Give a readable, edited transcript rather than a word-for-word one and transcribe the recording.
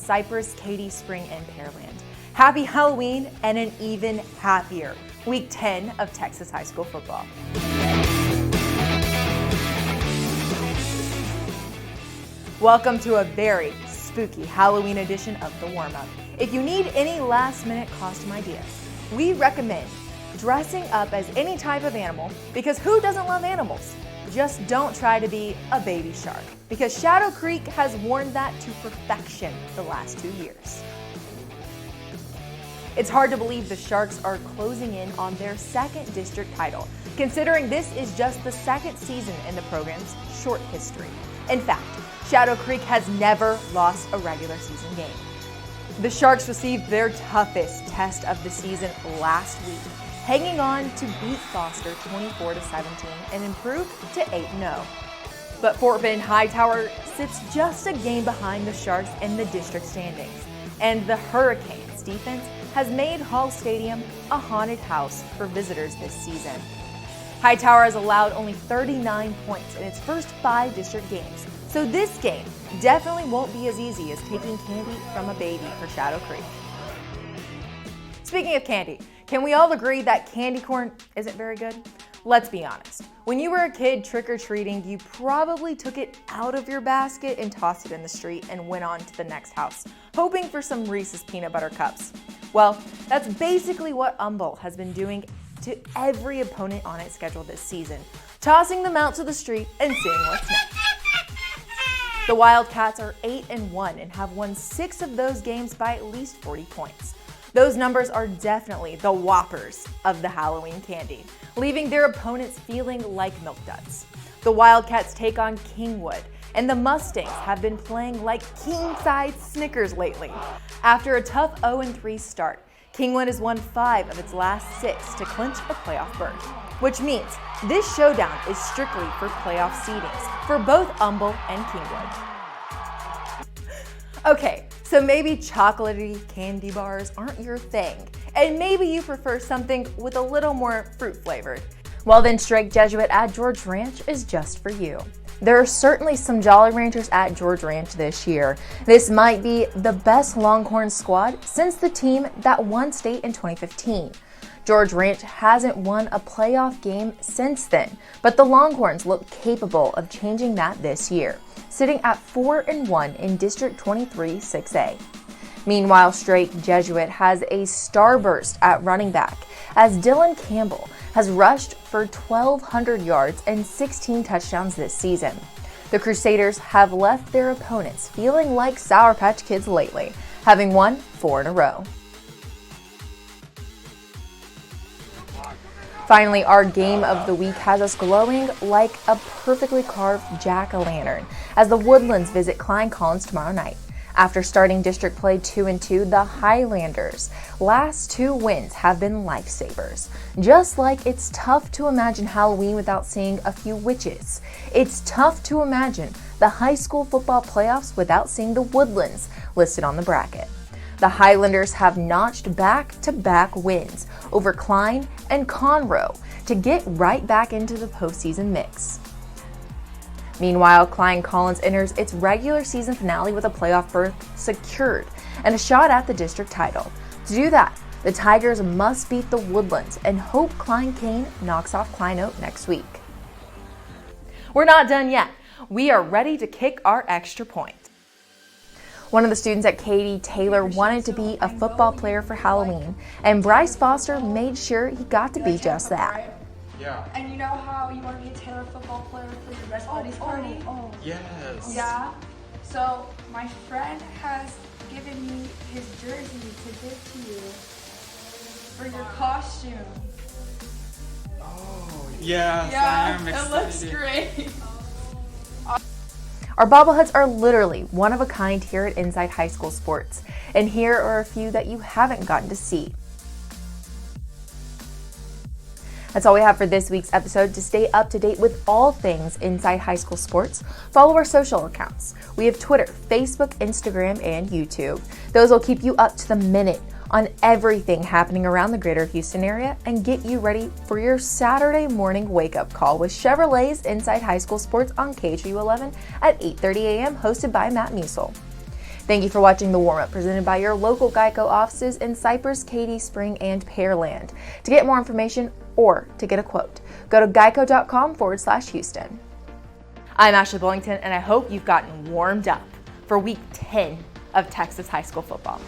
Cypress, Katy, Spring, and Pearland. Happy Halloween and an even happier Week 10 of Texas high school football. Welcome to a very spooky Halloween edition of the Warmup. If you need any last-minute costume ideas, we recommend dressing up as any type of animal, because who doesn't love animals? Just don't try to be a baby shark, because Shadow Creek has worn that to perfection the last 2 years. It's hard to believe the Sharks are closing in on their second district title, considering this is just the second season in the program's short history. In fact, Shadow Creek has never lost a regular season game. The Sharks received their toughest test of the season last week, hanging on to beat Foster 24-17 and improve to 8-0. But Fort Bend Hightower sits just a game behind the Sharks in the district standings, and the Hurricanes defense has made Hall Stadium a haunted house for visitors this season. Hightower has allowed only 39 points in its first 5 district games, so this game definitely won't be as easy as taking candy from a baby for Shadow Creek. Speaking of candy, can we all agree that candy corn isn't very good? Let's be honest. When you were a kid trick-or-treating, you probably took it out of your basket and tossed it in the street and went on to the next house, hoping for some Reese's peanut butter cups. Well, that's basically what Humboldt has been doing to every opponent on its schedule this season, tossing them out to the street and seeing what's next. The Wildcats are 8-1 and have won 6 of those games by at least 40 points. Those numbers are definitely the whoppers of the Halloween candy, leaving their opponents feeling like milk duds. The Wildcats take on Kingwood, and the Mustangs have been playing like king-size Snickers lately. After a tough 0-3 start, Kingwood has won 5 of its last 6 to clinch a playoff berth, which means this showdown is strictly for playoff seedings for both Humboldt and Kingwood. Okay, so maybe chocolatey candy bars aren't your thing, and maybe you prefer something with a little more fruit flavored. Well then, Strike Jesuit at George Ranch is just for you. There are certainly some Jolly Ranchers at George Ranch this year. This might be the best Longhorn squad since the team that won state in 2015. George Ranch hasn't won a playoff game since then, but the Longhorns look capable of changing that this year, sitting at 4-1 in District 23 6A. Meanwhile, Straight Jesuit has a starburst at running back, as Dylan Campbell has rushed for 1,200 yards and 16 touchdowns this season. The Crusaders have left their opponents feeling like Sour Patch Kids lately, having won 4 in a row. Finally, our game of the week has us glowing like a perfectly carved jack-o'-lantern as the Woodlands visit Klein Collins tomorrow night. After starting district play 2-2, the Highlanders' last 2 wins have been lifesavers. Just like it's tough to imagine Halloween without seeing a few witches, it's tough to imagine the high school football playoffs without seeing the Woodlands listed on the bracket. The Highlanders have notched back-to-back wins over Klein and Conroe to get right back into the postseason mix. Meanwhile, Klein Collins enters its regular season finale with a playoff berth secured and a shot at the district title. To do that, the Tigers must beat the Woodlands and hope Klein Kane knocks off Klein Oak next week. We're not done yet. We are ready to kick our extra point. One of the students at Katy, Taylor, wanted to be a football player for Halloween, and Bryce Foster made sure he got to be just that. Yeah. And you know how you want to be a Taylor football player for your best buddies party? Yes. Yeah. So my friend has given me his jersey to give to you for your costume. Oh, yes. Yeah, I'm it excited. looks great. Our bobbleheads are literally one of a kind here at Inside High School Sports, and here are a few that you haven't gotten to see. That's all we have for this week's episode. To stay up to date with all things Inside High School Sports, follow our social accounts. We have Twitter, Facebook, Instagram, and YouTube. Those will keep you up to the minute on everything happening around the greater Houston area and get you ready for your Saturday morning wake-up call with Chevrolet's Inside High School Sports on KHU 11 at 8:30 a.m. hosted by Matt Musil. Thank you for watching The Warmup, presented by your local Geico offices in Cypress, Katy, Spring, and Pearland. To get more information or to get a quote, go to geico.com/Houston. I'm Ashley Bullington, and I hope you've gotten warmed up for week 10 of Texas high school football.